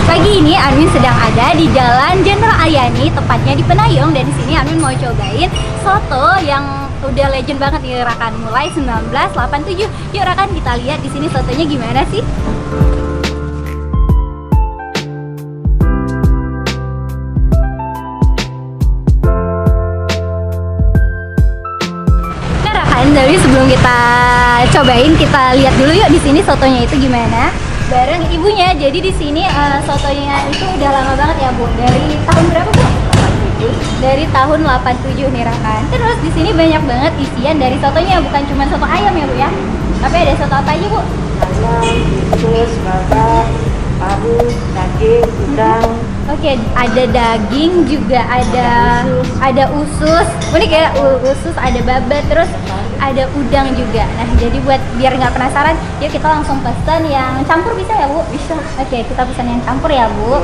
Pagi ini Armin sedang ada di Jalan Jenderal Ayani, tepatnya di Penayong, dan di sini Armin mau cobain soto yang udah legend banget nih rekan, mulai 1987. Yuk rekan, kita lihat di sini sotonya gimana sih? Nah rekan, dari sebelum kita cobain, kita lihat dulu yuk di sini sotonya itu gimana bareng ibunya. Jadi di sini sotonya itu udah lama banget ya Bu. Dari tahun berapa Bu? Dari tahun 87 nih rekan. Terus di sini banyak banget isian dari sotonya, bukan cuma soto ayam ya Bu ya. Tapi ada soto apa aja Bu? Ayam, usus, babat, paru, daging, udang. Oke, ada daging juga, ada usus. Ini kayak usus, ada babat, terus ada udang juga. Nah, jadi buat biar nggak penasaran, yuk kita langsung pesan yang campur, bisa ya Bu? Bisa. Oke, kita pesan yang campur ya Bu.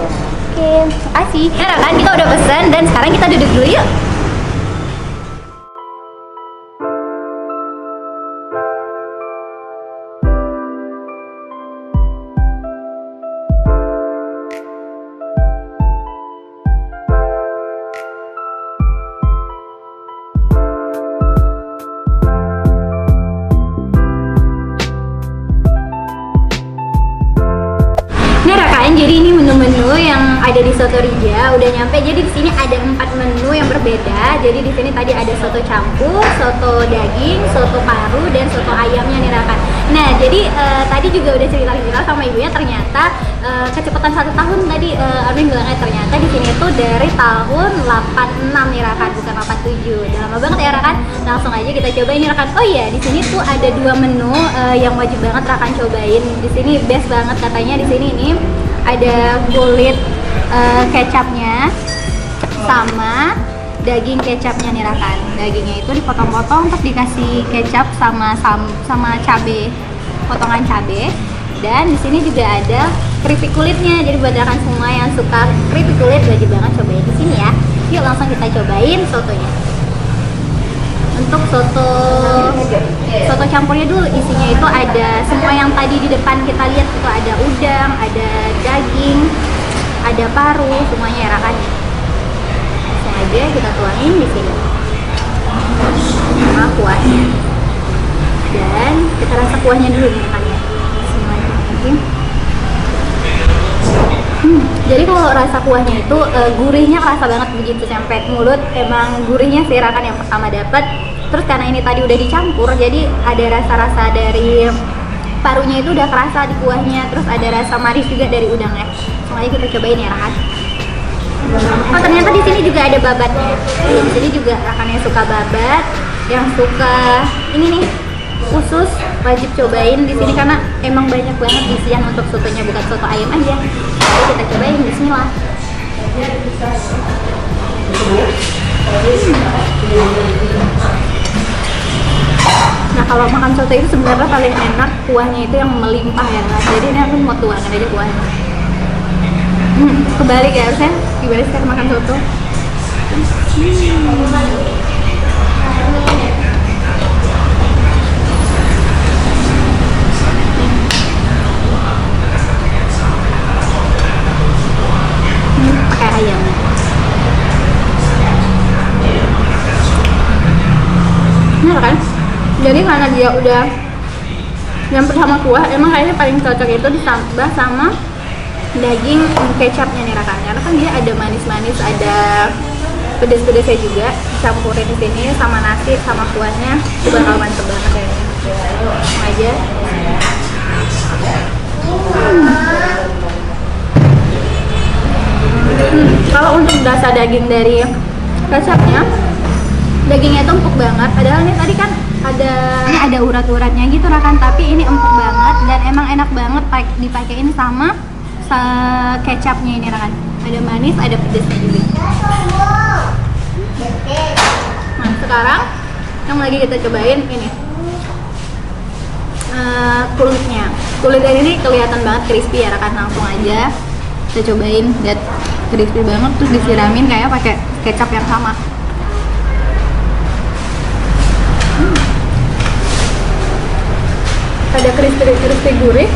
Oke, makasih. Nah kan kita udah pesan dan sekarang kita duduk dulu yuk. Jadi ini menu-menu yang ada di Soto Rija udah nyampe. Jadi di sini ada 4 menu yang berbeda. Jadi di sini tadi ada soto campur, soto daging, soto paru, dan soto ayamnya nih rekan. Nah jadi tadi juga udah cerita sama ibunya, ternyata kecepatan 1 tahun tadi Armin bilangnya, ternyata di sini tuh dari tahun 86 nih rekan, bukan 87. Udah lama banget ya rekan. Langsung aja kita cobain nih rekan. Oh iya, di sini tuh ada 2 menu yang wajib banget rekan cobain. Di sini best banget katanya. Di sini ini ada kulit kecapnya sama daging kecapnya nih rekan. Dagingnya itu dipotong-potong terus dikasih kecap sama cabe, potongan cabe. Dan di sini juga ada keripik kulitnya. Jadi buat rekan semua yang suka keripik kulit wajib banget cobain di sini ya. Yuk langsung kita cobain sotonya. Untuk soto campurnya dulu, isinya itu ada semua yang tadi di depan kita lihat, itu ada udang, ada daging, ada paru, semuanya ya rekan. Langsung aja kita tuangin di sini sama kuahnya, dan kita rasa kuahnya dulu nih rekan ya. Semuanya mungkin. Jadi kalau rasa kuahnya itu gurihnya kerasa banget begitu sampai mulut. Emang gurihnya sih rekan yang pertama dapat. Terus karena ini tadi udah dicampur, jadi ada rasa-rasa dari parunya itu udah kerasa di kuahnya. Terus ada rasa manis juga dari udangnya. Semuanya kita cobain ya rekan. Oh ternyata di sini juga ada babatnya. Di sini juga rekan yang suka babat, yang suka ini nih usus, wajib cobain di sini karena emang banyak banget isian untuk sotonya, bukan soto ayam aja. Jadi kita cobain, bismillah. Nah kalau makan soto itu sebenarnya paling enak kuahnya itu yang melimpah ya guys. Jadi ini aku mau tuangin aja kuahnya. Kebalik ya harusnya, gimana sih makan soto? Pakai ayam. Nah kan, jadi karena dia udah nyampur sama kuah, emang kayaknya paling cocok itu ditambah sama daging kecapnya nih rekan. Karena kan dia ada manis-manis, ada pedes-pedesnya juga, campurin di sini sama nasi sama kuahnya, itu bakal mantep banget kayaknya. Langsung aja. Kalau untuk rasa daging dari kecapnya, dagingnya itu empuk banget. Padahal ini tadi kan ada urat-uratnya gitu rekan, tapi ini empuk banget dan emang enak banget dipakein sama kecapnya ini rekan. Ada manis, ada pedesnya juga. Nah sekarang yang lagi kita cobain ini kulitnya. Kulitnya ini kelihatan banget crispy ya rekan. Langsung aja kita cobain, lihat crispy banget, terus disiramin kayak pakai kecap yang sama. Ada crispy gurih,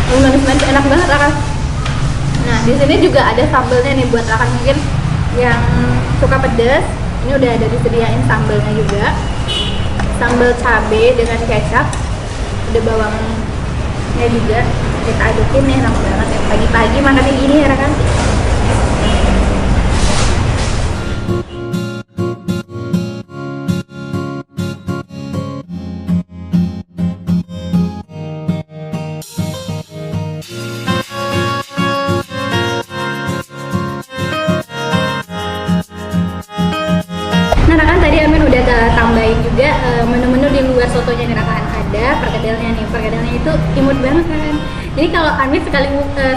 manis-manis, enak banget rekan. Nah di sini juga ada sambelnya nih buat rekan mungkin yang suka pedas. Ini udah ada disediain sambelnya juga, sambal cabai dengan kecap, ada bawangnya juga. Kita adukin nih, enak banget ya pagi-pagi makan kayak gini ya rekan. Nah rekan, tadi Amin udah tambahin juga menu-menu di luar sotonya nih rekan. Ada perkedelnya nih, perkedelnya itu imut banget kan. Jadi kalau Amin sekali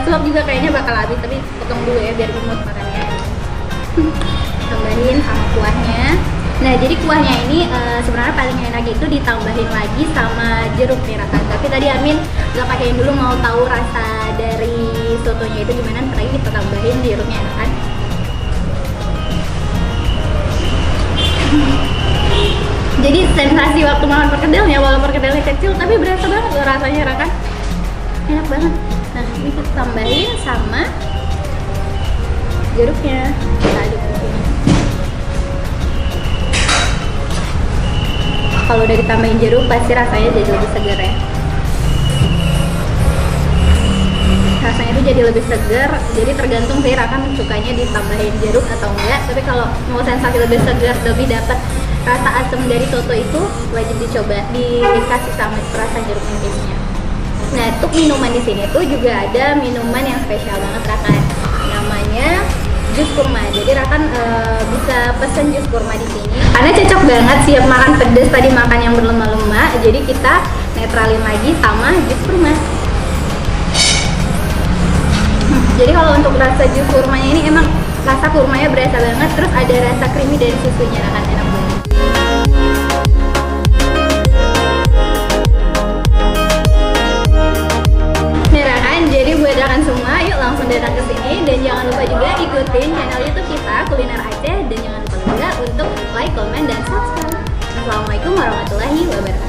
suap juga kayaknya bakal habis, tapi potong dulu ya biar imut makannya. Tambahin sama kuahnya. Nah jadi kuahnya ini sebenarnya paling enak itu ditambahin lagi sama jeruk nih rekan. Tapi tadi Amin gak pakein dulu, mau tahu rasa dari sotonya itu gimana, ntar lagi kita tambahin jeruknya enak kan. Jadi sensasi waktu makan perkedelnya, walau perkedelnya kecil tapi berasa banget loh rasanya rekan, enak banget. Nah ini kita tambahin sama jeruknya, kita aduk di sini. Kalau udah ditambahin jeruk pasti rasanya jadi lebih segar ya. Rasanya itu jadi lebih segar, jadi tergantung sih rekan sukanya ditambahin jeruk atau enggak. Tapi kalau mau sensasi lebih segar, lebih dapat rasa asam dari soto itu, wajib dicoba dikasih sama rasa jeruk nipisnya. Nah untuk minuman di sini tuh juga ada minuman yang spesial banget rekan, namanya jus kurma. Jadi rekan bisa pesen jus kurma di sini karena cocok banget, siap makan pedas, tadi makan yang berlemak-lemak, jadi kita netralin lagi sama jus kurma. Jadi kalau untuk rasa jus kurmanya ini emang rasa kurmanya berasa banget, terus ada rasa creamy dari susunya, rekan, enak banget. Nih rekan, jadi buat rekan semua, yuk langsung datang ke sini dan jangan lupa juga ikutin channel YouTube kita Kuliner Aceh, dan jangan lupa juga untuk like, comment, dan subscribe. Assalamualaikum warahmatullahi wabarakatuh.